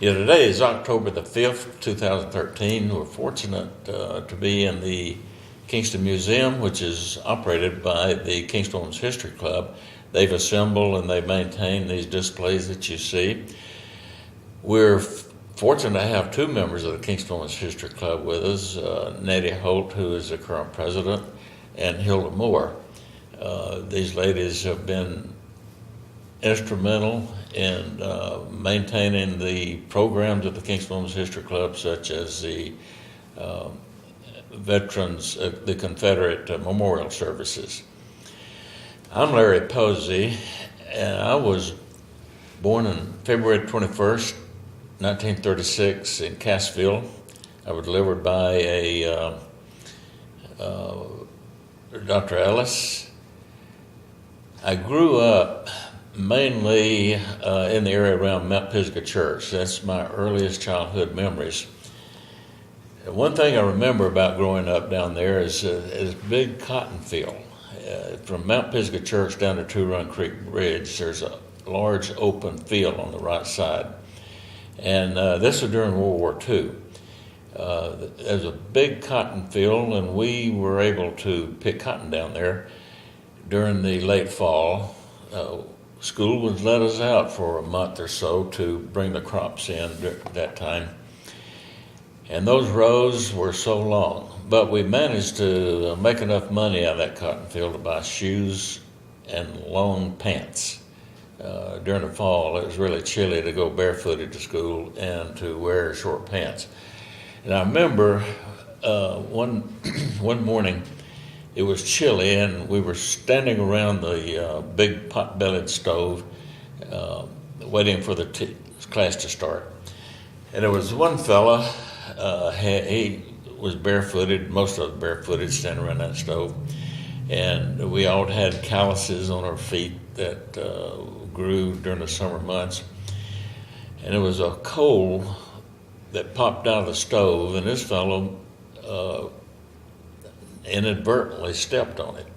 Yeah, today is October the 5th, 2013. We're fortunate to be in the Kingston Museum, which is operated by the Kingston Women's History Club. They've assembled and they maintain these displays that you see. We're fortunate to have two members of the Kingston Women's History Club with us, Nettie Holt, who is the current president, and Hilda Moore. These ladies have been instrumental in maintaining the programs of the Kingston Women's History Club, such as the veterans, the Confederate memorial services. I'm Larry Posey, and I was born on February 21st, 1936 in Cassville. I was delivered by a Dr. Ellis. I grew up mainly in the area around Mount Pisgah Church. That's my earliest childhood memories. And one thing I remember about growing up down there is a big cotton field. From Mount Pisgah Church down to Two Run Creek Bridge, there's a large open field on the right side. And this was during World War II. There's a big cotton field, and we were able to pick cotton down there during the late fall. School would let us out for a month or so to bring the crops in at that time. And those rows were so long. But we managed to make enough money out of that cotton field to buy shoes and long pants. During the fall, it was really chilly to go barefooted to school and to wear short pants. And I remember one morning, it was chilly, and we were standing around the big pot-bellied stove waiting for the class to start. And there was one fella, he was barefooted, most of us barefooted, standing around that stove. And we all had calluses on our feet that grew during the summer months. And it was a coal that popped out of the stove, and this fellow inadvertently stepped on it.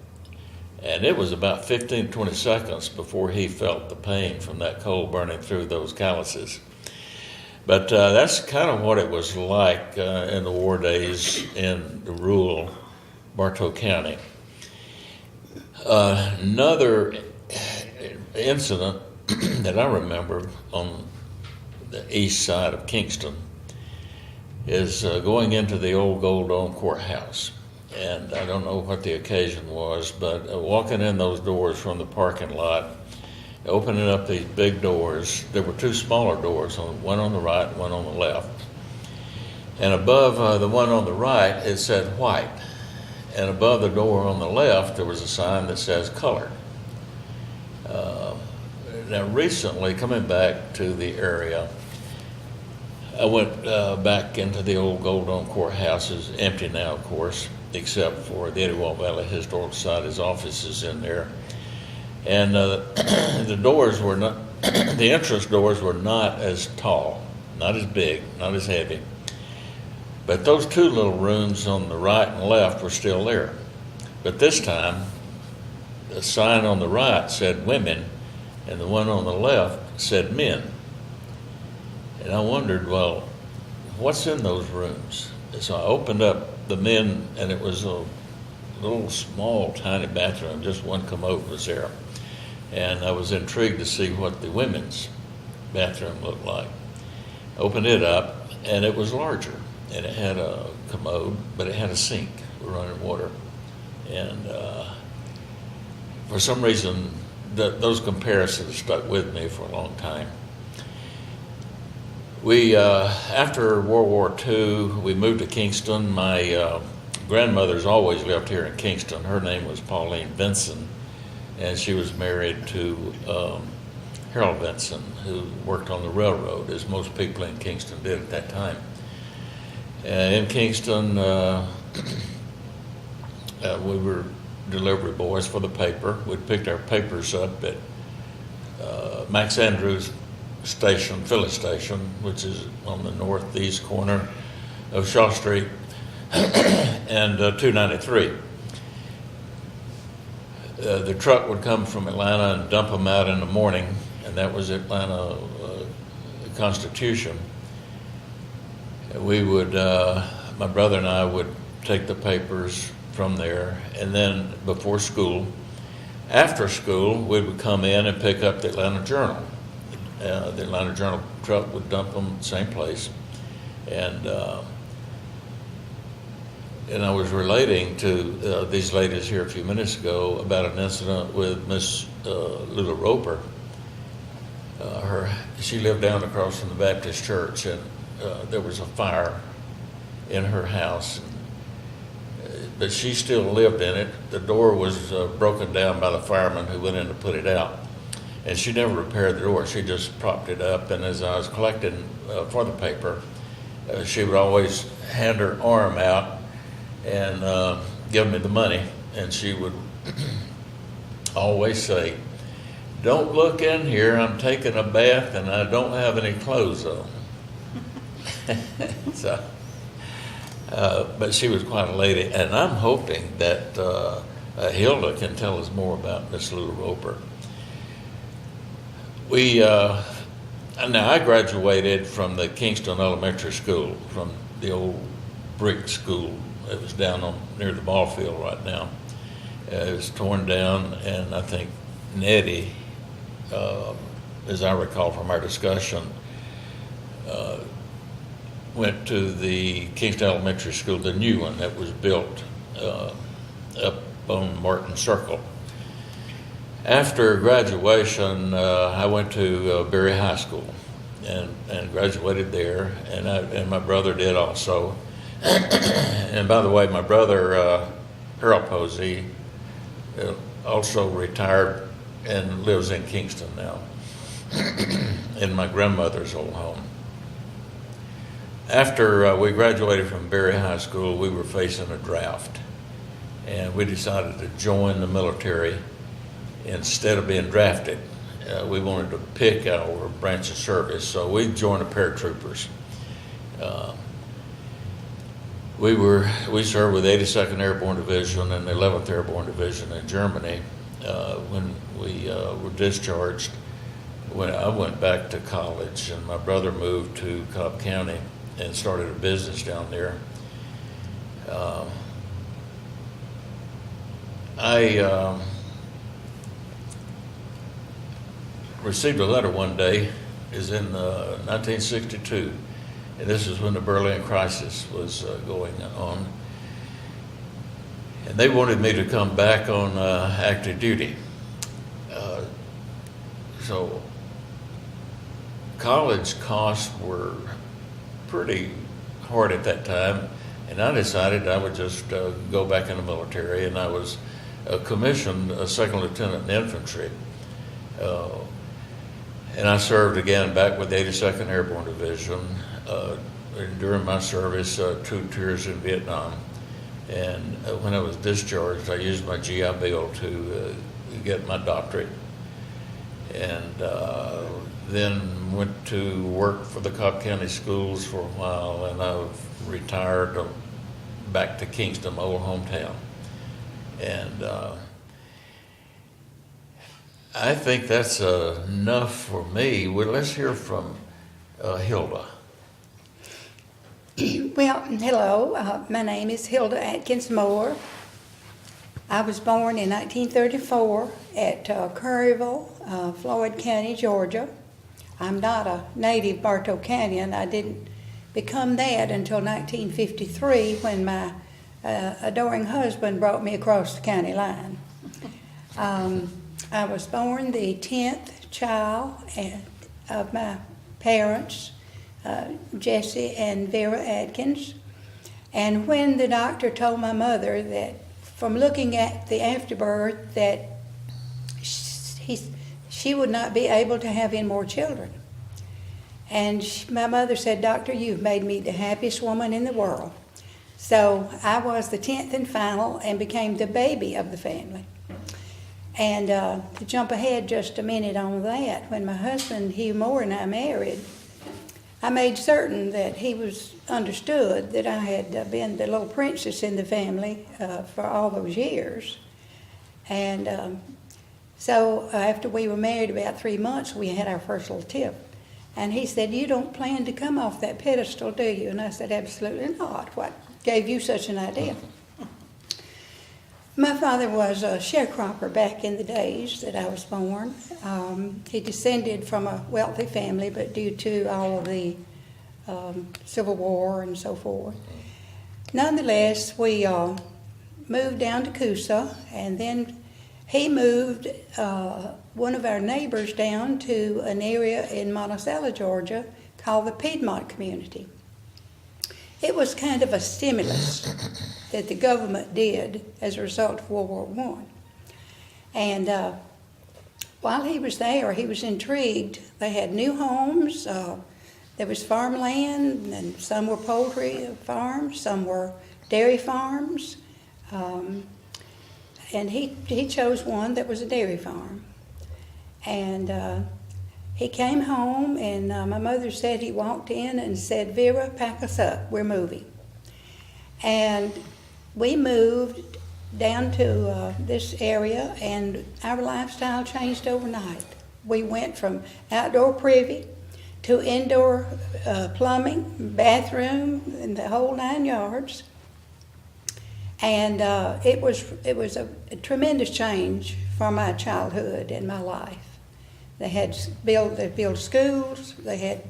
And it was about 15, 20 seconds before he felt the pain from that coal burning through those calluses. But that's kind of what it was like in the war days in the rural Bartow County. Another incident that I remember on the east side of Kingston is going into the old Gold Dome courthouse. And I don't know what the occasion was, but walking in those doors from the parking lot, opening up these big doors, there were two smaller doors, one on the right and one on the left. And above the one on the right, it said white. And above the door on the left, there was a sign that says colored. Now recently, coming back to the area, I went back into the old Gold Dome courthouse. It's empty now, of course, except for the Eddie Valley Historical Society's offices in there. And the doors were not, the entrance doors were not as tall, not as big, not as heavy. But those two little rooms on the right and left were still there. But this time, the sign on the right said women, and the one on the left said men. And I wondered, well, what's in those rooms? And so I opened up the men, and it was a little small, tiny bathroom, just one commode was there. And I was intrigued to see what the women's bathroom looked like. Opened it up, and it was larger. And it had a commode, but it had a sink for running water. And for some reason, those comparisons stuck with me for a long time. We, after World War II, we moved to Kingston. My grandmother's always lived here in Kingston. Her name was Pauline Vinson, and she was married to Harold Vinson, who worked on the railroad, as most people in Kingston did at that time. In Kingston, we were delivery boys for the paper. We'd picked our papers up at Max Andrews Station, Philly Station, which is on the northeast corner of Shaw Street and 293. The truck would come from Atlanta and dump them out in the morning, and that was Atlanta Constitution. we would, my brother and I would take the papers from there, and then before school, after school, we would come in and pick up the Atlanta Journal. The Atlanta Journal truck would dump them at the same place. And I was relating to these ladies here a few minutes ago about an incident with Miss Lula Roper. She lived down across from the Baptist church, and there was a fire in her house. But she still lived in it. The door was broken down by the fireman who went in to put it out. And she never repaired the door. She just propped it up. And as I was collecting for the paper, she would always hand her arm out and give me the money. And she would always say, "Don't look in here. I'm taking a bath and I don't have any clothes on." So, but she was quite a lady, and I'm hoping that Hilda can tell us more about Miss Lula Roper. Now I graduated from the Kingston Elementary School, from the old brick school. It was down near the ball field right now. It was torn down, and I think Nettie, as I recall from our discussion, went to the Kingston Elementary School, the new one that was built up on Martin Circle. After graduation, I went to Berry High School and graduated there, and my brother did also. And by the way, my brother, Earl Posey, also retired and lives in Kingston now, in my grandmother's old home. After we graduated from Berry High School, we were facing a draft, and we decided to join the military instead of being drafted. We wanted to pick our branch of service, so we joined the paratroopers. We served with 82nd Airborne Division and the 11th Airborne Division in Germany. When we were discharged, when I went back to college, and my brother moved to Cobb County and started a business down there. I received a letter one day, is in 1962, and this is when the Berlin crisis was going on. And they wanted me to come back on active duty. So college costs were pretty hard at that time, and I decided I would just go back in the military, and I was commissioned a second lieutenant in infantry. And I served again back with the 82nd Airborne Division during my service, 2 tours in Vietnam. And when I was discharged, I used my GI Bill to get my doctorate. And then went to work for the Cobb County schools for a while, and I've retired back to Kingston, my old hometown. And I think that's enough for me. Well, let's hear from Hilda. Well, hello. My name is Hilda Atkins Moore. I was born in 1934 at Curryville, Floyd County, Georgia. I'm not a native Bartow Countian. I didn't become that until 1953 when my adoring husband brought me across the county line. I was born the 10th child of my parents, Jesse and Vera Atkins. And when the doctor told my mother that from looking at the afterbirth that she would not be able to have any more children. And my mother said, "Doctor, you've made me the happiest woman in the world." So I was the 10th and final and became the baby of the family. And to jump ahead just a minute on that, when my husband, Hugh Moore, and I married, I made certain that he was understood that I had been the little princess in the family for all those years. And so after we were married about 3 months, we had our first little tiff. And he said, "You don't plan to come off that pedestal, do you?" And I said, "Absolutely not. What gave you such an idea?" My father was a sharecropper back in the days that I was born. He descended from a wealthy family, but due to all of the Civil War and so forth. Nonetheless, we moved down to Coosa, and then he moved one of our neighbors down to an area in Monticello, Georgia, called the Piedmont community. It was kind of a stimulus that the government did as a result of World War I. And while he was there, he was intrigued. They had new homes. There was farmland, and some were poultry farms, some were dairy farms. And he chose one that was a dairy farm. And he came home, and my mother said he walked in and said, "Vera, pack us up, we're moving." And we moved down to this area, and our lifestyle changed overnight. We went from outdoor privy to indoor plumbing, bathroom, and the whole 9 yards. And it was a tremendous change for my childhood and my life. They built schools, they had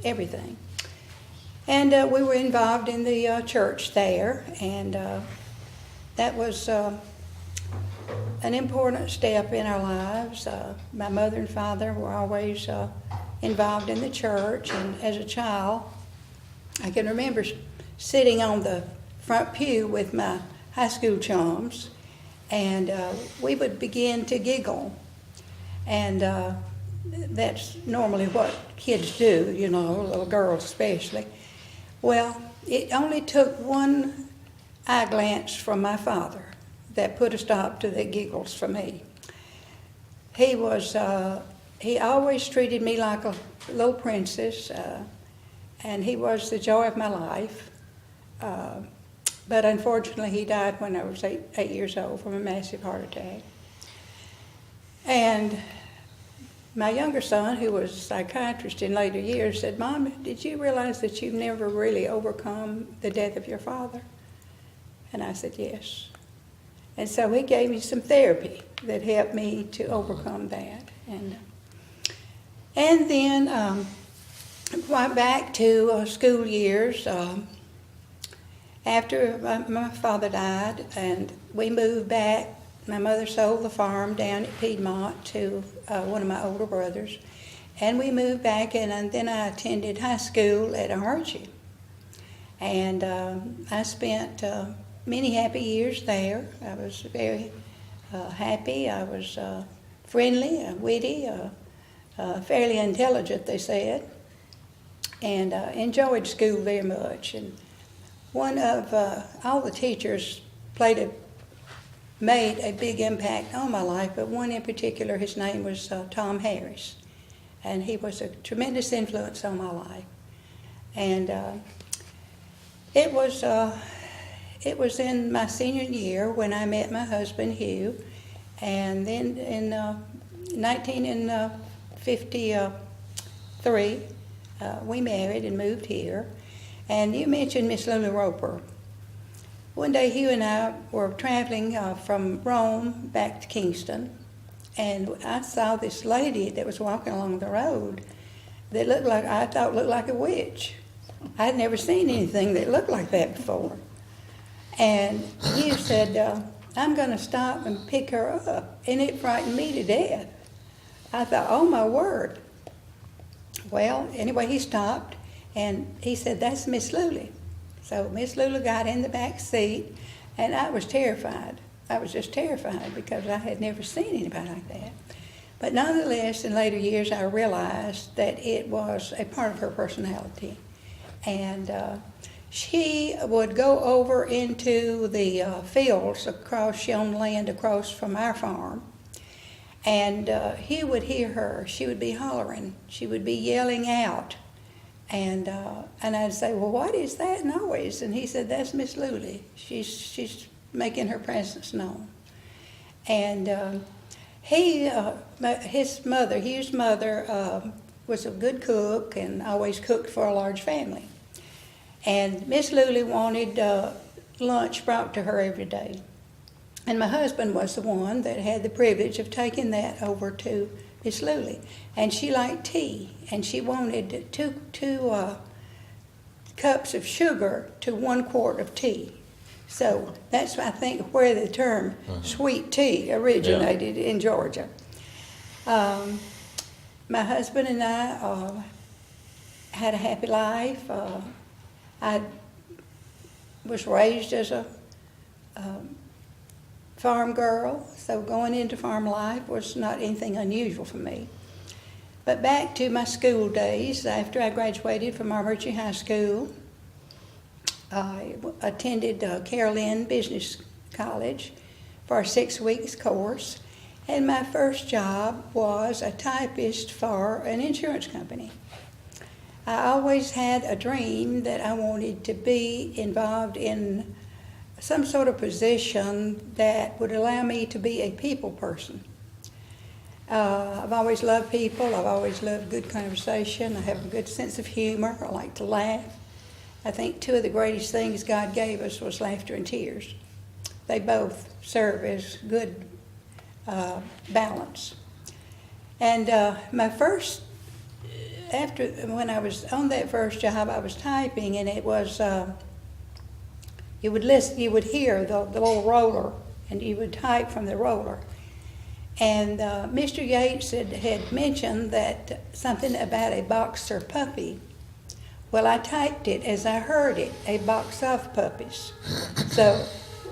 everything. And we were involved in the church there, and that was an important step in our lives. My mother and father were always involved in the church, and as a child, I can remember sitting on the front pew with my high school chums, and we would begin to giggle. And that's normally what kids do, you know, little girls especially. Well, it only took one eye glance from my father that put a stop to the giggles for me. He always treated me like a little princess, and he was the joy of my life. But unfortunately, he died when I was eight years old from a massive heart attack. And my younger son, who was a psychiatrist in later years, said, "Mom, did you realize that you've never really overcome the death of your father?" And I said, "Yes." And so he gave me some therapy that helped me to overcome that. And then went back to school years. After my father died, and we moved back. My mother sold the farm down at Piedmont to one of my older brothers, and we moved back, and then I attended high school at Archie. And I spent many happy years there. I was very happy. I was friendly, witty, fairly intelligent, they said, and enjoyed school very much. And one of all the teachers made a big impact on my life, but one in particular, his name was Tom Harris, and he was a tremendous influence on my life. And it was in my senior year when I met my husband, Hugh, and then in 1953, we married and moved here. And you mentioned Miss Lula Roper. One day, Hugh and I were traveling from Rome back to Kingston, and I saw this lady that was walking along the road that I thought looked like a witch. I'd never seen anything that looked like that before. And Hugh said, "I'm going to stop and pick her up," and it frightened me to death. I thought, "Oh my word." Well, anyway, he stopped, and he said, "That's Miss Lula." So Miss Lula got in the back seat, and I was terrified. I was just terrified because I had never seen anybody like that. But nonetheless, in later years, I realized that it was a part of her personality. And she would go over into the fields across, she owned land across from our farm, and he would hear her. She would be hollering. She would be yelling out. And I'd say, "Well, what is that noise?" And he said, "That's Miss Lula. She's making her presence known." And his mother, Hugh's mother, was a good cook and always cooked for a large family. And Miss Lully wanted lunch brought to her every day. And my husband was the one that had the privilege of taking that over to Miss Lully. And she liked tea, and she wanted two cups of sugar to 1 quart of tea. So that's, I think, where the term sweet tea originated in Georgia. My husband and I had a happy life. I was raised as a farm girl, so going into farm life was not anything unusual for me. But back to my school days, after I graduated from Marbury High School, I attended Carolyn Business College for a 6 weeks course, and my first job was a typist for an insurance company. I always had a dream that I wanted to be involved in some sort of position that would allow me to be a people person. I've always loved people. I've always loved good conversation. I have a good sense of humor. I like to laugh. I think two of the greatest things God gave us was laughter and tears. They both serve as good balance. And when I was on that first job, I was typing, and it was you would hear the little roller, and you would type from the roller. And Mr. Yates had mentioned that something about a boxer puppy. Well, I typed it as I heard it, a box of puppies. So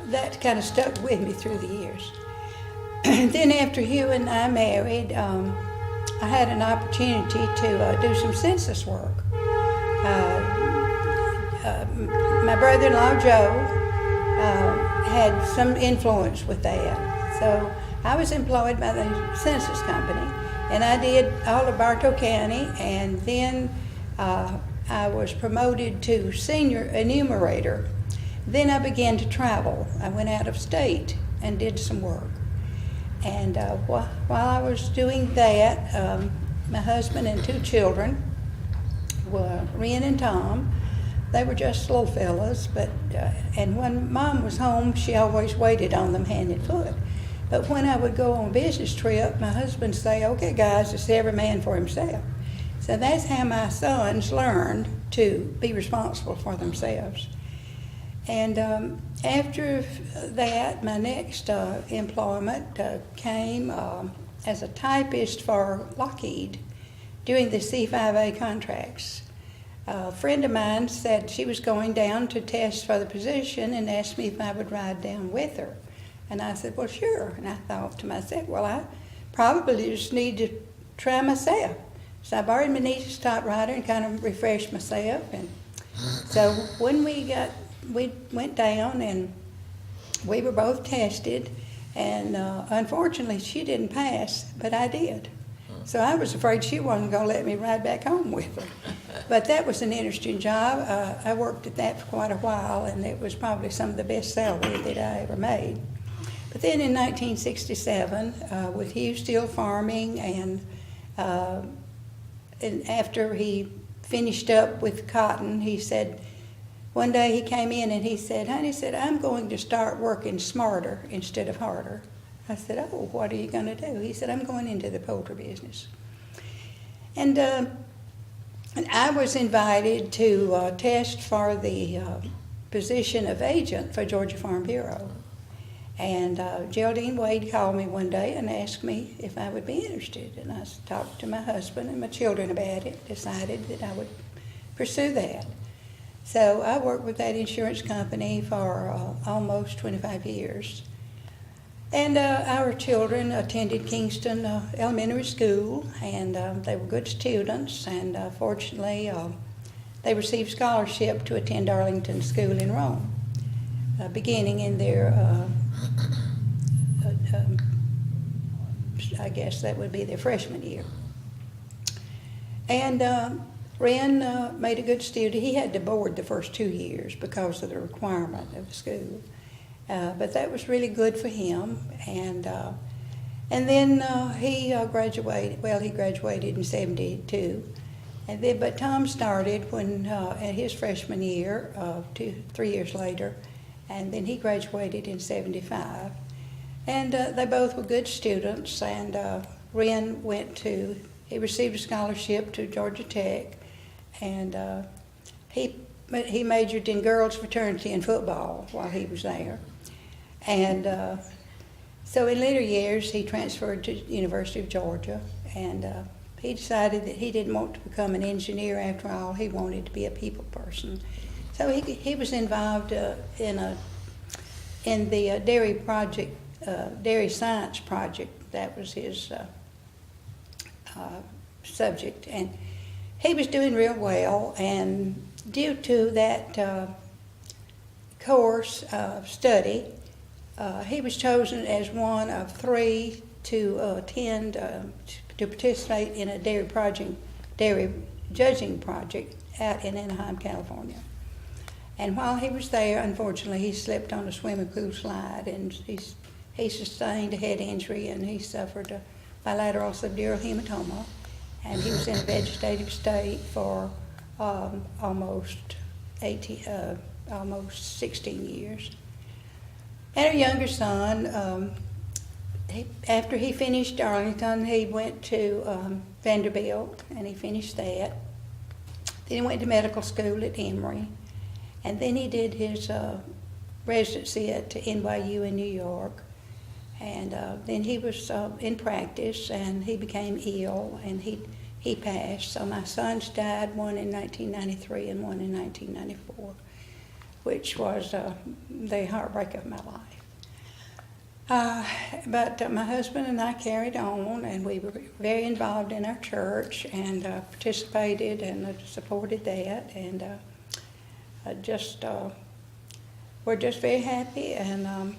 that kind of stuck with me through the years. Then after Hugh and I married, I had an opportunity to do some census work. My brother-in-law, Joe, had some influence with that. So I was employed by the census company, and I did all of Bartow County, and then I was promoted to senior enumerator. Then I began to travel. I went out of state and did some work. And while I was doing that, my husband and 2 children were Ren and Tom. They were just little fellas, and when Mom was home, she always waited on them hand and foot. But when I would go on a business trip, my husband would say, "Okay, guys, it's every man for himself." So that's how my sons learned to be responsible for themselves. And after that, my next employment came as a typist for Lockheed doing the C5A contracts. A friend of mine said she was going down to test for the position and asked me if I would ride down with her. And I said, well, sure. And I thought to myself, well, I probably just need to try myself. So I borrowed my niece's typewriter and kind of refreshed myself. And so when we went down and we were both tested, and unfortunately she didn't pass, but I did. So I was afraid she wasn't going to let me ride back home with her. But that was an interesting job. I worked at that for quite a while, and it was probably some of the best salary that I ever made. But then in 1967, with Hugh still farming, and after he finished up with cotton, he said, one day he came in and he said, "Honey," said, "I'm going to start working smarter instead of harder." I said, "Oh, what are you going to do?" He said, "I'm going into the poultry business." And I was invited to test for the position of agent for Georgia Farm Bureau. And Geraldine Wade called me one day and asked me if I would be interested. And I talked to my husband and my children about it, decided that I would pursue that. So I worked with that insurance company for almost 25 years. And our children attended Kingston Elementary School, and they were good students, and fortunately they received scholarship to attend Arlington School in Rome, beginning in their, I guess that would be their freshman year. And Ren made a good student. He had to board the first 2 years because of the requirement of the school. But that was really good for him. And And then he graduated. Well, he graduated in '72, and then but Tom started when at his freshman year, 3 years later, and then he graduated in '75. And they both were good students. And Ren he received a scholarship to Georgia Tech, and he majored in girls fraternity and football while he was there. And so in later years, he transferred to the University of Georgia, and he decided that he didn't want to become an engineer after all. He wanted to be a people person. So he was involved in the dairy project, dairy science project. That was his subject, and he was doing real well. And due to that course of study, he was chosen as one of 3 to attend to participate in a dairy judging project out in Anaheim, California. And while he was there, unfortunately, he slipped on a swimming pool slide, and he sustained a head injury, and he suffered a bilateral subdural hematoma, and he was in a vegetative state for almost 16 years. And our younger son, after he finished Arlington, he went to Vanderbilt, and he finished that. Then he went to medical school at Emory, and then he did his residency at NYU in New York. And then he was in practice, and he became ill, and he passed. So my sons died, one in 1993 and one in 1994, which was the heartbreak of my life. But my husband and I carried on, and we were very involved in our church, and participated and supported that, and we're just very happy, and a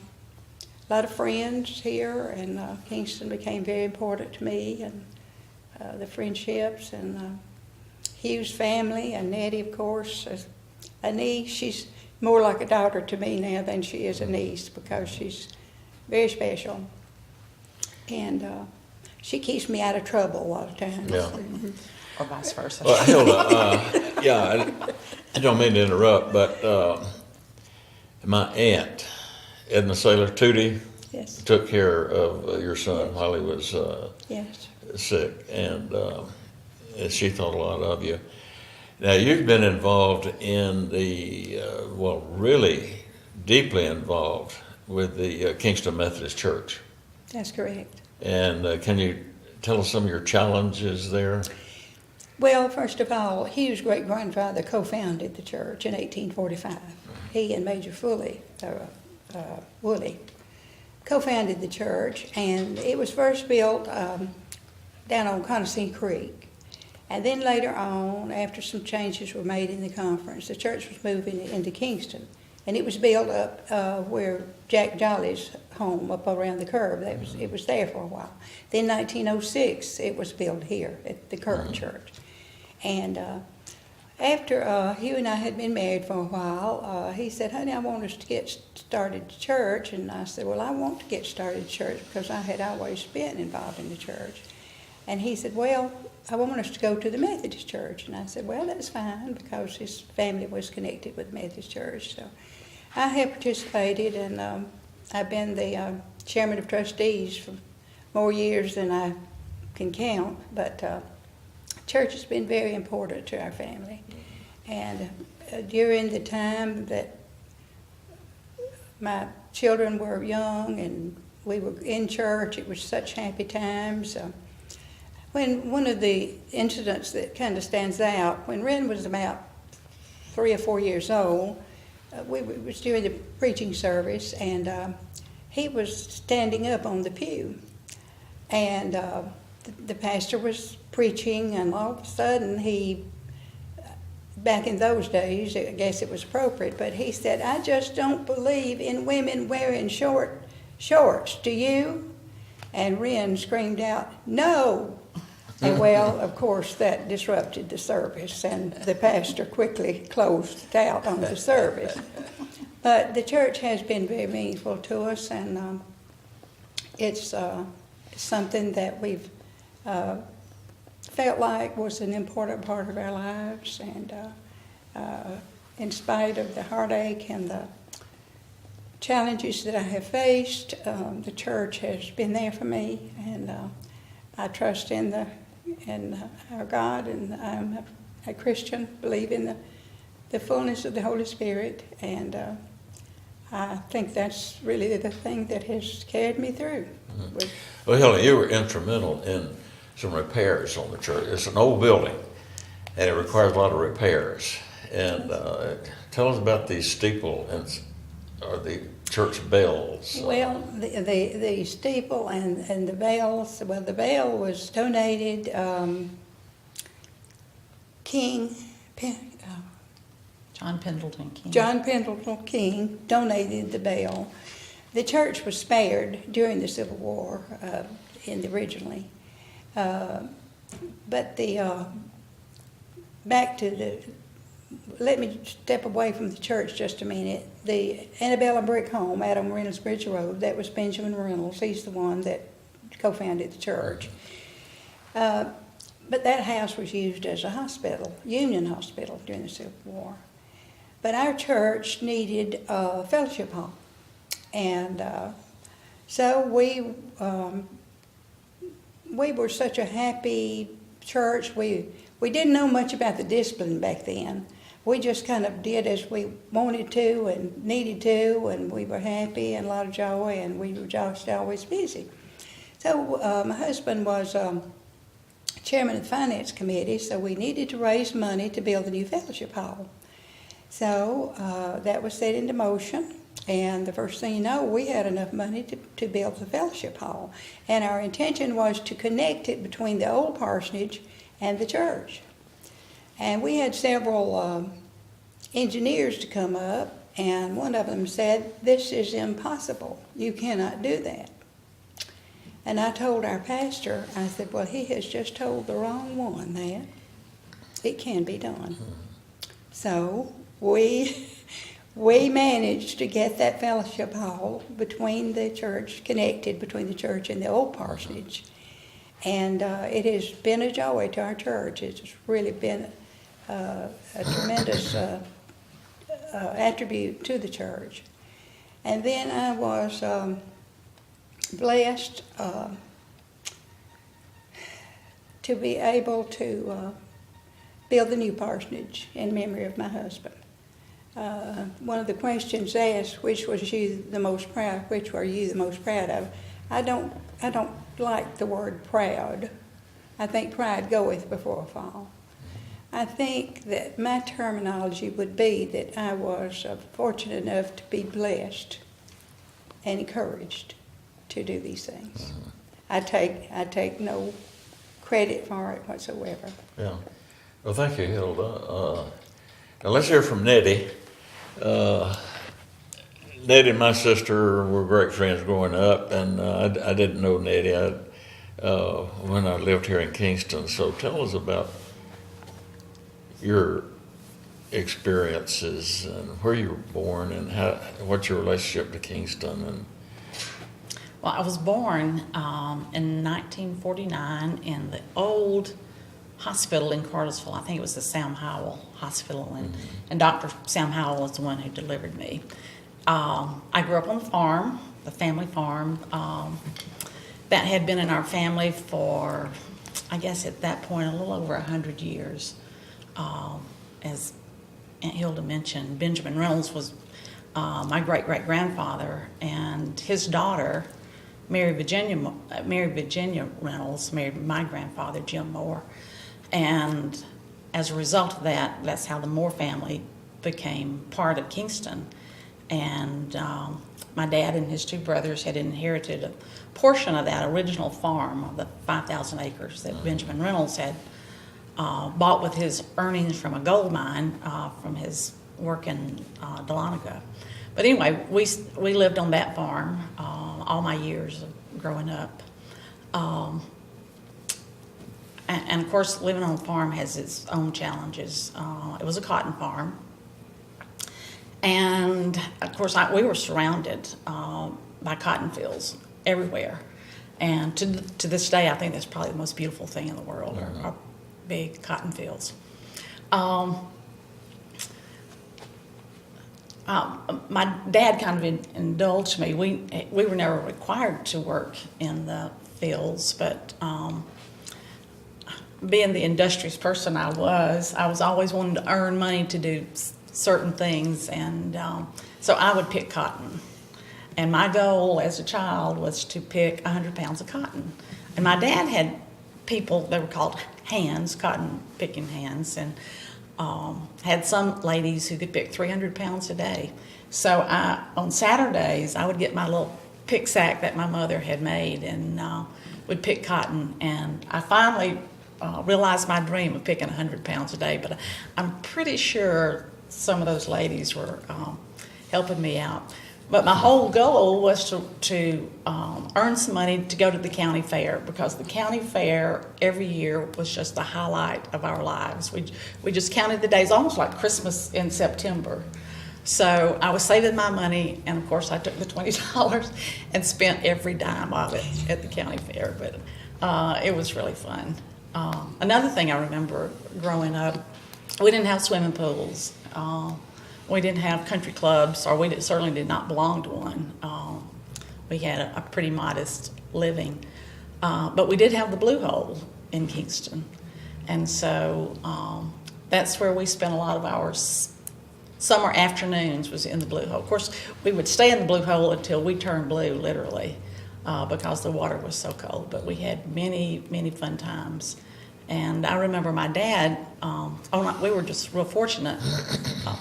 lot of friends here, and Kingston became very important to me, and the friendships, and Hugh's family, and Nettie, of course, a niece. She's more like a daughter to me now than she is a niece, because she's very special, and she keeps me out of trouble a lot of times. Yeah. Or vice versa. Well, Hilda, yeah, I don't mean to interrupt, but my aunt, Edna Saylor Tootie, Yes. took care of your son while he was Yes. sick, and she thought a lot of you. Now, you've been involved in really deeply involved with the Kingston Methodist Church. That's correct. And can you tell us some of your challenges there? Well, first of all, Hugh's great-grandfather co-founded the church in 1845. He and Major Woolley co-founded the church, and it was first built down on Conisee Creek. And then later on, after some changes were made in the conference, the church was moving into Kingston. And it was built up where Jack Jolly's home, up around the curve. It was there for a while. Then 1906, it was built here at the current church. And after Hugh and I had been married for a while, he said, "Honey, I want us to get started church." And I said, "Well, I want to get started church because I had always been involved in the church." And he said, "Well, I want us to go to the Methodist church." And I said, "Well, that's fine," because his family was connected with the Methodist church. So I have participated, and I've been the chairman of trustees for more years than I can count. But church has been very important to our family. And during the time that my children were young and we were in church, it was such happy times. When one of the incidents that kind of stands out, when Ren was about 3 or 4 years old, we was during the preaching service, and he was standing up on the pew, and the pastor was preaching, and all of a sudden back in those days, I guess it was appropriate, but he said, "I just don't believe in women wearing shorts, do you?" And Ren screamed out, "No!" And well, of course, that disrupted the service, and the pastor quickly closed out on the service. But the church has been very meaningful to us, and it's something that we've felt like was an important part of our lives, and in spite of the heartache and the challenges that I have faced, the church has been there for me, and I trust in our God, and I'm a Christian, believe in the fullness of the Holy Spirit, and I think that's really the thing that has carried me through. Mm-hmm. Well, Helen, you were instrumental in some repairs on the church. It's an old building, and it requires a lot of repairs. And tell us about the steeple or the church bells. Well, the steeple and the bells. Well, the bell was donated. John Pendleton King. John Pendleton King donated the bell. The church was spared during the Civil War, originally, but back to the. Let me step away from the church just a minute. The Annabella Brick Home out on Reynolds Bridge Road, that was Benjamin Reynolds. He's the one that co-founded the church. But that house was used as a hospital, Union Hospital, during the Civil War. But our church needed a fellowship hall. And so we were such a happy church. We didn't know much about the discipline back then. We just kind of did as we wanted to and needed to, and we were happy and a lot of joy, and we were just always busy. So my husband was chairman of the finance committee, so we needed to raise money to build the new fellowship hall. So that was set into motion, and the first thing you know, we had enough money to build the fellowship hall. And our intention was to connect it between the old parsonage and the church. And we had several engineers to come up, and one of them said, "This is impossible. You cannot do that." And I told our pastor, I said, "Well, he has just told the wrong one that it can be done." So we managed to get that fellowship hall between the church, connected between the church and the old parsonage. And it has been a joy to our church. It's really been a tremendous attribute to the church. And then I was blessed to be able to build the new parsonage in memory of my husband. One of the questions asked, which were you the most proud of? I don't like the word proud. I think pride goeth before a fall. I think that my terminology would be that I was fortunate enough to be blessed and encouraged to do these things. I take no credit for it whatsoever. Yeah. Well, thank you, Hilda. Now let's hear from Nettie. Nettie and my sister were great friends growing up, and I didn't know Nettie when I lived here in Kingston. So tell us about your experiences and where you were born and what's your relationship to Kingston. And Well, I was born in 1949 in the old hospital in Cartersville. I think it was the Sam Howell Hospital, and Dr. Sam Howell was the one who delivered me. I grew up on the farm, the family farm, that had been in our family for, I guess at that point, a little over 100 years. As Aunt Hilda mentioned, Benjamin Reynolds was my great-great-grandfather, and his daughter, Mary Virginia Reynolds, married my grandfather, Jim Moore. And as a result of that, that's how the Moore family became part of Kingston. And my dad and his two brothers had inherited a portion of that original farm, of the 5,000 acres that Benjamin Reynolds had bought with his earnings from a gold mine from his work in Dahlonega. But anyway, we lived on that farm all my years of growing up. And of course, living on a farm has its own challenges. It was a cotton farm. And of course, we were surrounded by cotton fields everywhere. And to this day, I think that's probably the most beautiful thing in the world, Mhm. our big cotton fields. My dad kind of indulged me. We were never required to work in the fields, but being the industrious person I was always wanting to earn money to do certain things, and so I would pick cotton. And my goal as a child was to pick 100 pounds of cotton. And my dad had people, they were called hands, cotton picking hands, and had some ladies who could pick 300 pounds a day. So on Saturdays, I would get my little pick sack that my mother had made and would pick cotton. And I finally realized my dream of picking 100 pounds a day, but I'm pretty sure some of those ladies were helping me out. But my whole goal was to earn some money to go to the county fair, because the county fair every year was just the highlight of our lives. We just counted the days, almost like Christmas in September. So I was saving my money, and of course I took the $20 and spent every dime of it at the county fair. But it was really fun. Another thing I remember growing up, we didn't have swimming pools. We didn't have country clubs, or we certainly did not belong to one. We had a pretty modest living. But we did have the Blue Hole in Kingston. And so that's where we spent a lot of our summer afternoons, was in the Blue Hole. Of course, we would stay in the Blue Hole until we turned blue, literally, because the water was so cold. But we had many, many fun times. And I remember my dad, we were just real fortunate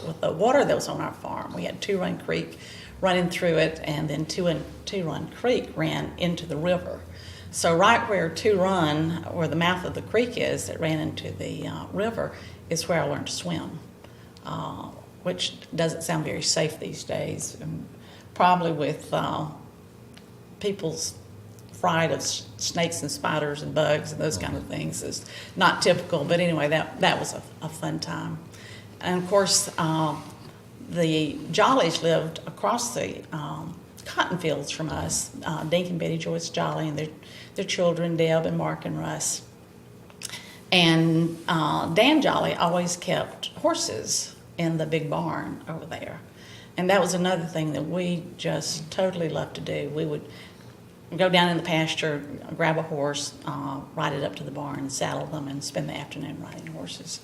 with the water that was on our farm. We had Two Run Creek running through it, and then Two Run Creek ran into the river. So right where where the mouth of the creek is that ran into the river, is where I learned to swim, which doesn't sound very safe these days. And probably with people's fright of snakes and spiders and bugs and those kind of things is not typical. But anyway, that was a fun time. And of course, the Jollies lived across the cotton fields from us. Dink and Betty Joyce Jolly and their children, Deb and Mark and Russ. And Dan Jolly always kept horses in the big barn over there. And that was another thing that we just totally loved to do. We would go down in the pasture, grab a horse, ride it up to the barn, saddle them, and spend the afternoon riding horses.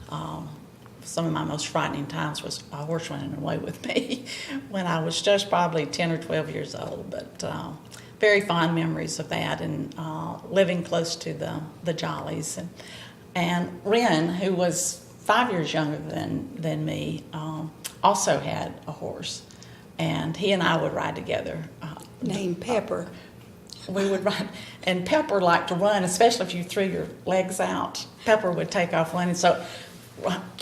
Some of my most frightening times was a horse running away with me when I was just probably 10 or 12 years old. But very fond memories of that, and living close to the Jollies. And Ren, who was 5 years younger than me, also had a horse. And he and I would ride together. Named Pepper. We would run, and Pepper liked to run, especially if you threw your legs out. Pepper would take off running, so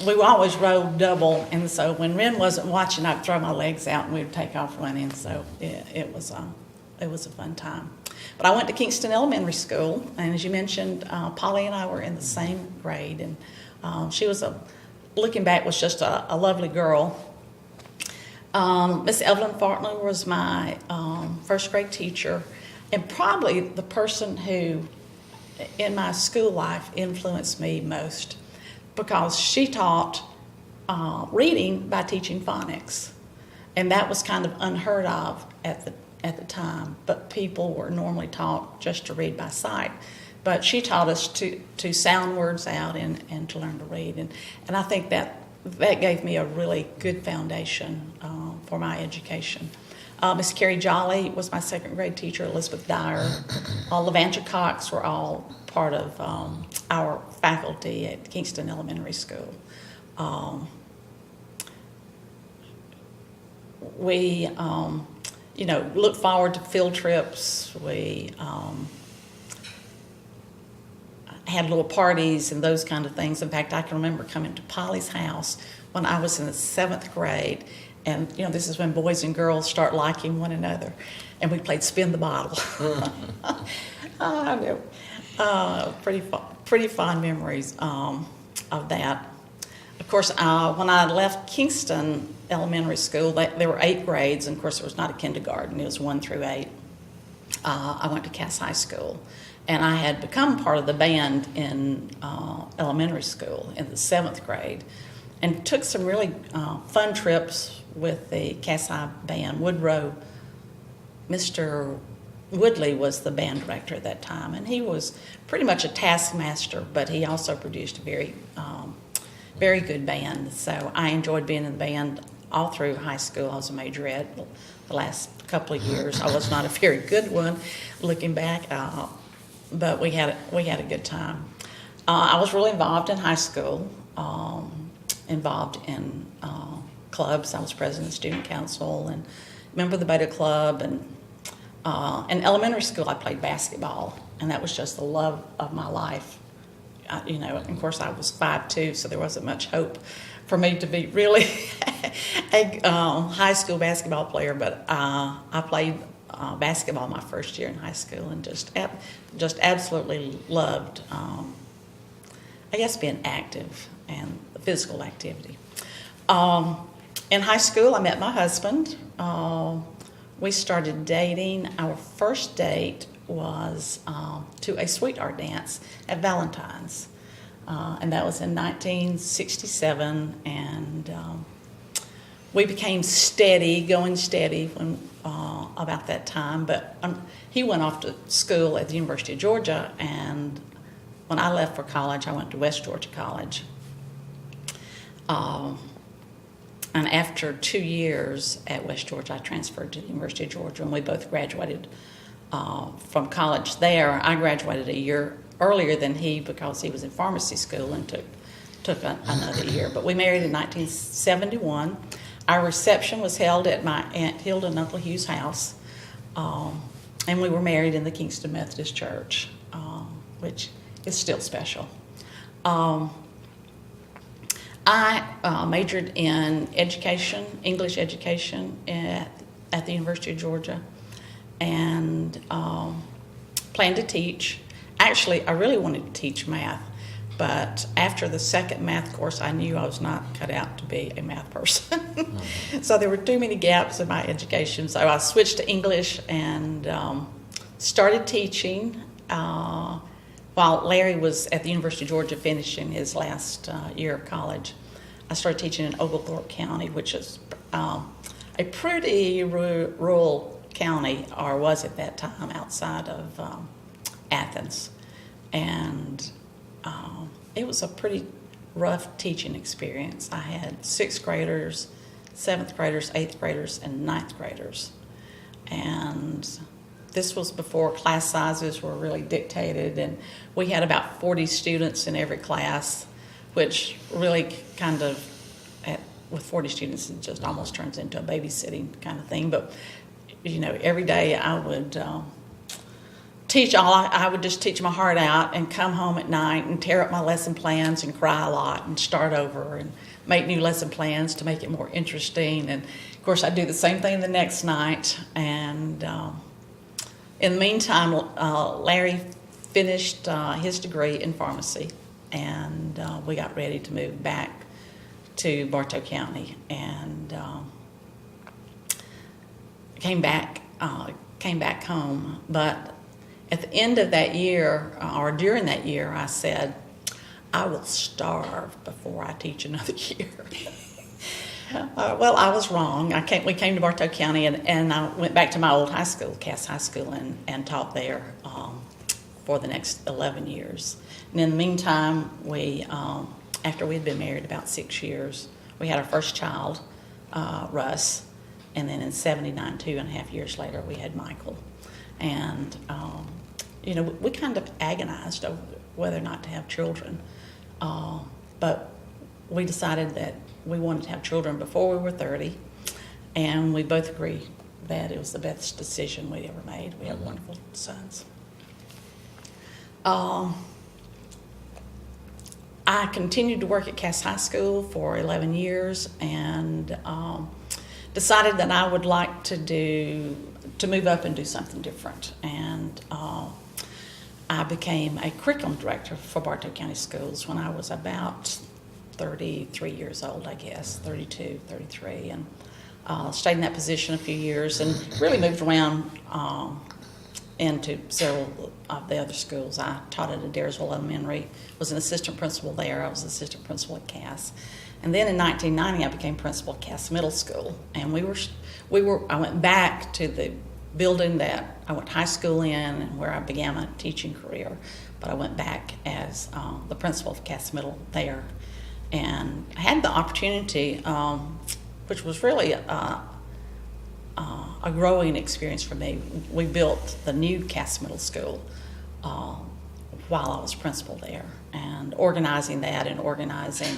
we always rode double. And so when Ren wasn't watching, I'd throw my legs out, and we would take off running. So it was a fun time. But I went to Kingston Elementary School, and as you mentioned, Polly and I were in the same grade, and she was looking back, was just a lovely girl. Miss Evelyn Fartler was my first grade teacher, and probably the person who, in my school life, influenced me most, because she taught reading by teaching phonics, and that was kind of unheard of at the time. But people were normally taught just to read by sight. But she taught us to sound words out and to learn to read, and I think that gave me a really good foundation for my education. Miss Carrie Jolly was my second grade teacher. Elizabeth Dyer, Levantia Cox were all part of our faculty at Kingston Elementary School. We, look forward to field trips. We had little parties and those kind of things. In fact, I can remember coming to Polly's house when I was in the 7th grade. And, this is when boys and girls start liking one another. And we played Spin the Bottle. I know. Pretty fond memories of that. Of course, when I left Kingston Elementary School, there were 8 grades. And, of course, there was not a kindergarten. It was 1 through 8. I went to Cass High School, and I had become part of the band in elementary school in the 7th grade, and took some really fun trips with the Cass High band. Mr. Woodley was the band director at that time, and he was pretty much a taskmaster, but he also produced a very good band. So I enjoyed being in the band all through high school. I was a majorette the last couple of years. I was not a very good one, looking back, but we had a good time. I was really involved in high school, involved in clubs. I was president of the student council and member of the beta club, and in elementary school I played basketball, and that was just the love of my life. Of course I was 5'2", so there wasn't much hope for me to be really a high school basketball player, but I played basketball my first year in high school, and just absolutely loved, being active and physical activity. In high school, I met my husband. We started dating. Our first date was to a sweetheart dance at Valentine's, and that was in 1967. And we became going steady when about that time. But he went off to school at the University of Georgia, and when I left for college, I went to West Georgia College. And after 2 years at West Georgia, I transferred to the University of Georgia, and we both graduated from college there. I graduated a year earlier than he because he was in pharmacy school and took another year. But we married in 1971. Our reception was held at my Aunt Hilda and Uncle Hugh's house, and we were married in the Kingston Methodist Church, which is still special. I majored in education, English education at the University of Georgia, and planned to teach. Actually, I really wanted to teach math, but after the second math course, I knew I was not cut out to be a math person. So there were too many gaps in my education, so I switched to English and started teaching while Larry was at the University of Georgia finishing his last year of college. I started teaching in Oglethorpe County, which is a pretty rural county, or was at that time, outside of Athens. And it was a pretty rough teaching experience. I had 6th graders, 7th graders, 8th graders, and 9th graders. And this was before class sizes were really dictated, and we had about 40 students in every class, which really kind of, with 40 students, it just almost turns into a babysitting kind of thing. But, every day I would teach I would just teach my heart out and come home at night and tear up my lesson plans and cry a lot and start over and make new lesson plans to make it more interesting. And, of course, I'd do the same thing the next night. And in the meantime, Larry finished his degree in pharmacy, and we got ready to move back to Bartow County, and came back home. But at the end of that year, or during that year, I said, I will starve before I teach another year. Well, I was wrong. We came to Bartow County, and I went back to my old high school, Cass High School, and taught there for the next 11 years. And in the meantime, after we had been married about 6 years, we had our first child, Russ, and then in 1979, 2.5 years later, we had Michael. And, we kind of agonized over whether or not to have children, but we decided that we wanted to have children before we were 30, and we both agreed that it was the best decision we ever made. We have wonderful sons. I continued to work at Cass High School for 11 years and decided that I would like to move up and do something different. And I became a curriculum director for Bartow County Schools when I was about 33 years old, I guess, 32, 33, and stayed in that position a few years and really moved around into several of the other schools. I taught at Adairsville Elementary, was an assistant principal there. I was assistant principal at Cass. And then in 1990, I became principal at Cass Middle School. And I went back to the building that I went to high school in and where I began my teaching career. But I went back as the principal of Cass Middle there. And I had the opportunity, which was really a growing experience for me. We built the new Cass Middle School while I was principal there, and organizing that and organizing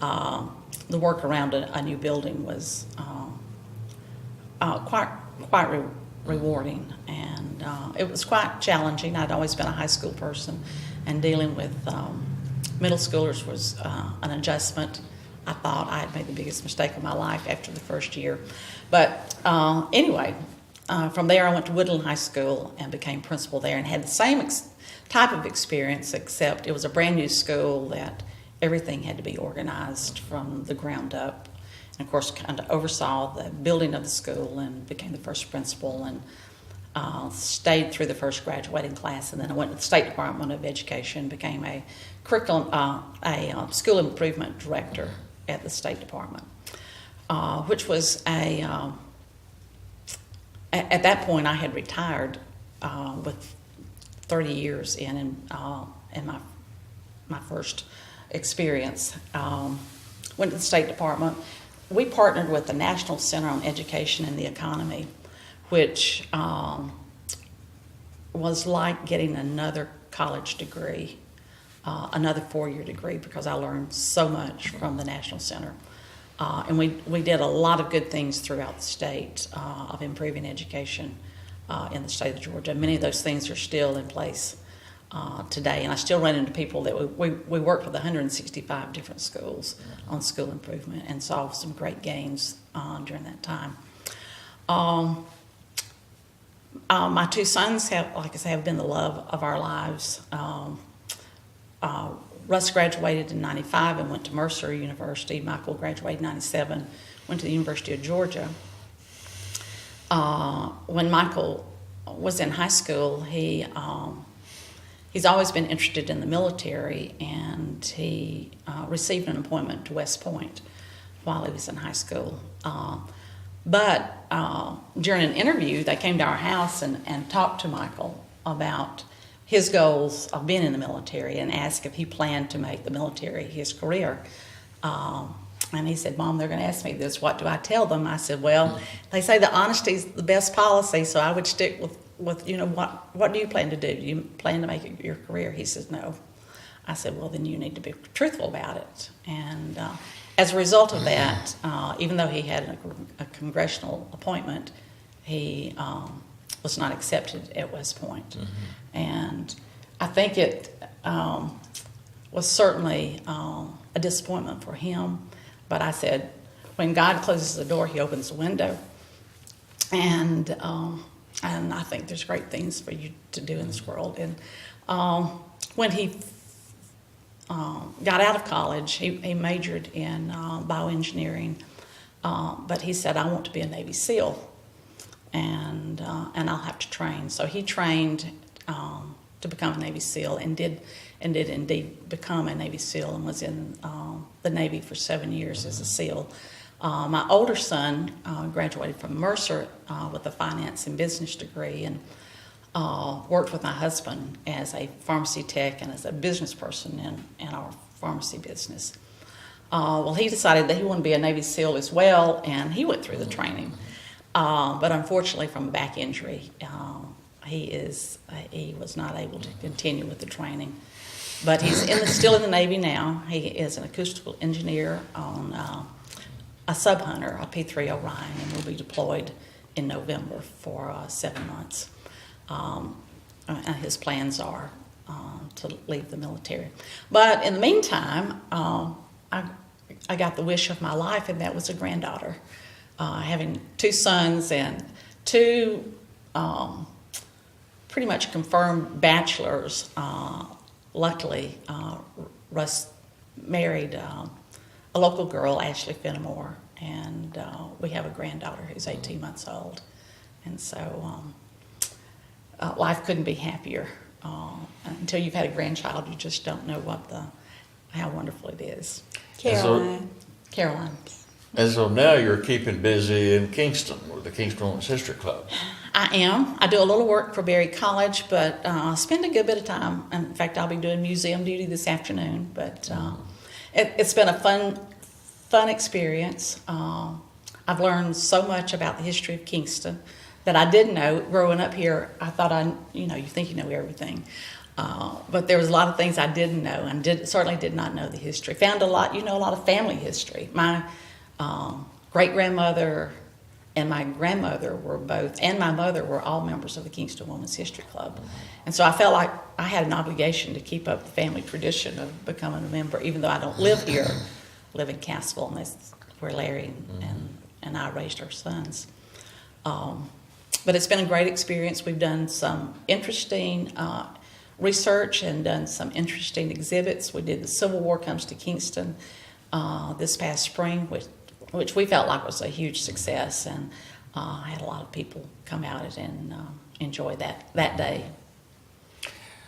the work around a new building was quite rewarding, and it was quite challenging. I'd always been a high school person, and dealing with middle schoolers was an adjustment. I thought I had made the biggest mistake of my life after the first year. But anyway, from there I went to Woodland High School and became principal there and had the same type of experience, except it was a brand new school that everything had to be organized from the ground up. And of course, kind of oversaw the building of the school and became the first principal and stayed through the first graduating class. And then I went to the State Department of Education, became a school improvement director at the State Department, which was at that point I had retired with 30 years in my first experience. Went to the State Department. We partnered with the National Center on Education and the Economy, which was like getting another college degree, another 4-year degree, because I learned so much from the National Center. And we did a lot of good things throughout the state of improving education in the state of Georgia. Many of those things are still in place today, and I still run into people that we worked with 165 different schools on school improvement and saw some great gains during that time. My two sons have, like I say, have been the love of our lives. Russ graduated in 95 and went to Mercer University. Michael graduated in 97, went to the University of Georgia. When Michael was in high school, he's always been interested in the military, and he received an appointment to West Point while he was in high school. But during an interview, they came to our house and talked to Michael about his goals of being in the military and asked if he planned to make the military his career. And he said, "Mom, they're going to ask me this. What do I tell them?" I said, "Well, they say that honesty is the best policy, so I would stick with what do you plan to do? Do you plan to make it your career?" He says, "No." I said, "Well, then you need to be truthful about it." And as a result of that, even though he had a congressional appointment, he was not accepted at West Point. Mm-hmm. And I think it was certainly a disappointment for him. But I said, when God closes the door, he opens the window. And I think there's great things for you to do in this world. And when he got out of college, he majored in bioengineering, but he said, "I want to be a Navy SEAL, and I'll have to train." So he trained to become a Navy SEAL and did indeed become a Navy SEAL and was in the Navy for 7 years as a SEAL. My older son graduated from Mercer with a finance and business degree, and worked with my husband as a pharmacy tech and as a business person in our pharmacy business. Well, he decided that he wanted to be a Navy SEAL as well, and he went through the training. But unfortunately, from a back injury, he was not able to continue with the training. But he's still in the Navy now. He is an acoustical engineer on a sub hunter, a P-3 Orion, and will be deployed in November for 7 months. And his plans are to leave the military. But in the meantime, I got the wish of my life, and that was a granddaughter. Having two sons and two pretty much confirmed bachelors. Luckily, Russ married a local girl, Ashley Fenimore, and we have a granddaughter who's 18 months old. And so life couldn't be happier. Until you've had a grandchild, you just don't know how wonderful it is. Caroline. Caroline. And so now you're keeping busy in Kingston with the Kingston Women's History Club. I am. I do a little work for Berry College, but I spend a good bit of time. In fact, I'll be doing museum duty this afternoon. But it's been a fun experience. I've learned so much about the history of Kingston that I didn't know. Growing up here, I thought you think you know everything. But there was a lot of things I didn't know, and certainly did not know the history. Found a lot of family history. My great-grandmother and my grandmother were both, and my mother were all members of the Kingston Women's History Club. And so I felt like I had an obligation to keep up the family tradition of becoming a member, even though I don't live here. I live in Cassville, and that's where Larry and I raised our sons. But it's been a great experience. We've done some interesting research and done some interesting exhibits. We did the Civil War Comes to Kingston this past spring, which we felt like was a huge success, and I had a lot of people come out and enjoy that day.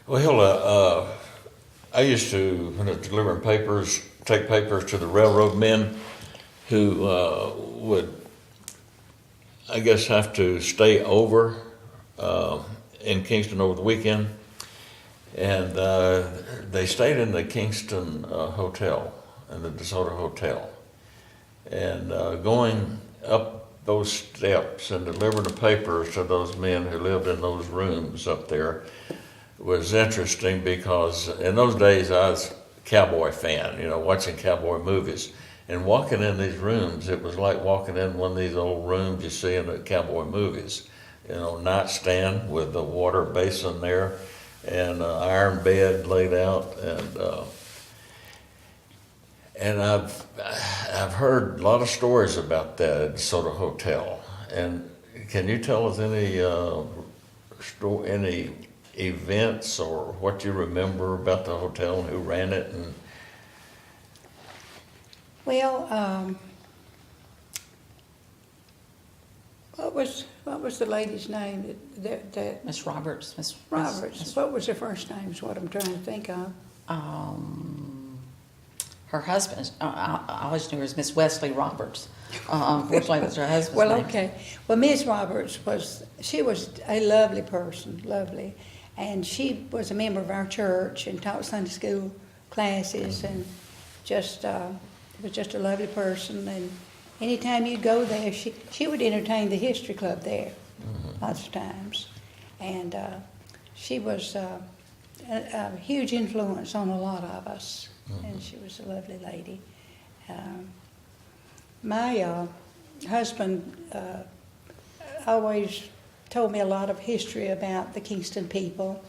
Well, Hilda, I used to, when I was delivering papers, take papers to the railroad men who would, I guess, have to stay over in Kingston over the weekend. And they stayed in the Kingston hotel, in the DeSoto Hotel. And going up those steps and delivering the papers to those men who lived in those rooms up there was interesting, because in those days I was a cowboy fan, watching cowboy movies. And walking in these rooms, it was like walking in one of these old rooms you see in the cowboy movies. Nightstand with the water basin there, and iron bed laid out, and I've heard a lot of stories about that at DeSoto Hotel. And can you tell us any events or what you remember about the hotel and who ran it? And Well, what was the lady's name that Miss Roberts. Roberts? What was her first name is what I'm trying to think of. Her husband, I always knew her as Miss Wesley Roberts. Unfortunately, that's her husband's Well, name. okay. Well, Miss Roberts was a lovely person, lovely. And she was a member of our church and taught Sunday school classes, and just was just a lovely person. And anytime you'd go there, she would entertain the history club there lots of times. And she was a huge influence on a lot of us, and she was a lovely lady. My husband always told me a lot of history about the Kingston people,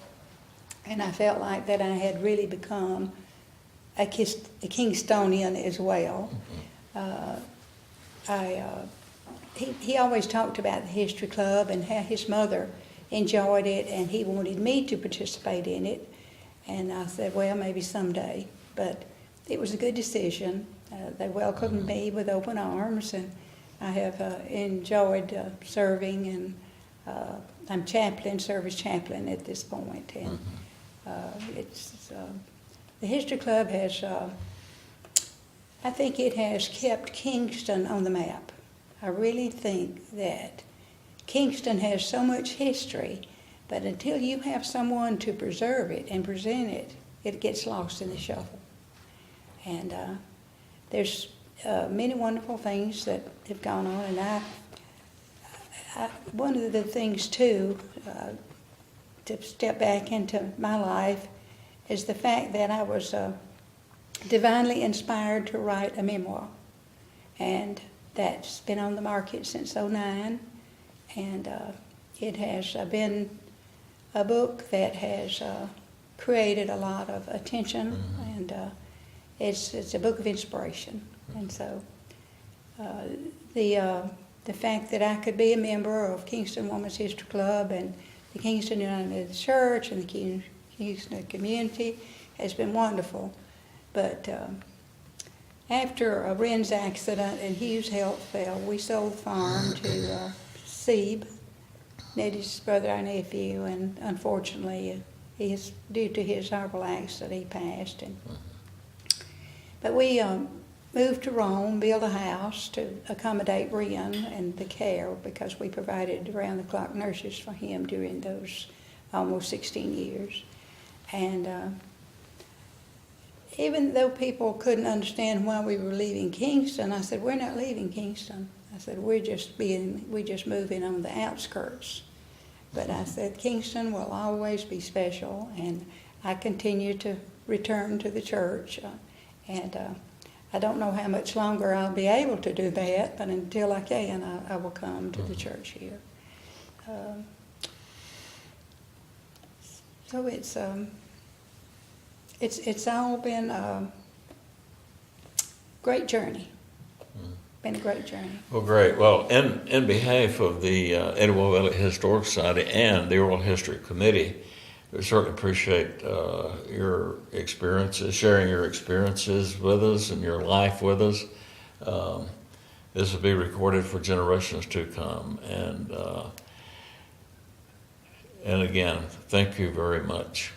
and I felt like that I had really become a Kingstonian as well. He always talked about the history club and how his mother enjoyed it, and he wanted me to participate in it. And I said, well, maybe someday. But it was a good decision. They welcomed me with open arms, and I have enjoyed serving, and I'm service chaplain at this point. And the History Club has, I think it has kept Kingston on the map. I really think that Kingston has so much history, but until you have someone to preserve it and present it, it gets lost in the shuffle. And there's many wonderful things that have gone on, and one of the things too, to step back into my life, is the fact that I was divinely inspired to write a memoir, and that's been on the market since '09, and it has been a book that has created a lot of attention, and it's a book of inspiration. And so the fact that I could be a member of Kingston Women's History Club and the Kingston United Methodist Church and the Kingston community has been wonderful. But after Ren's accident and Hugh's health failed, we sold the farm to Sebe, Nettie's brother, our nephew, and unfortunately, due to his horrible accident, he passed. But we moved to Rome, built a house to accommodate Ren and the care, because we provided round-the-clock nurses for him during those almost 16 years. And even though people couldn't understand why we were leaving Kingston, I said, we're not leaving Kingston. I said, we're just moving on the outskirts. But I said, Kingston will always be special, and I continue to return to the church. I don't know how much longer I'll be able to do that, but until I can, I will come to the church here. So it's all been a great journey. Been a great journey. Well, great. Well, in behalf of the Edgewater Valley Historic Society and the Oral History Committee, we certainly appreciate your experiences, sharing your experiences with us and your life with us. This will be recorded for generations to come. And again, thank you very much.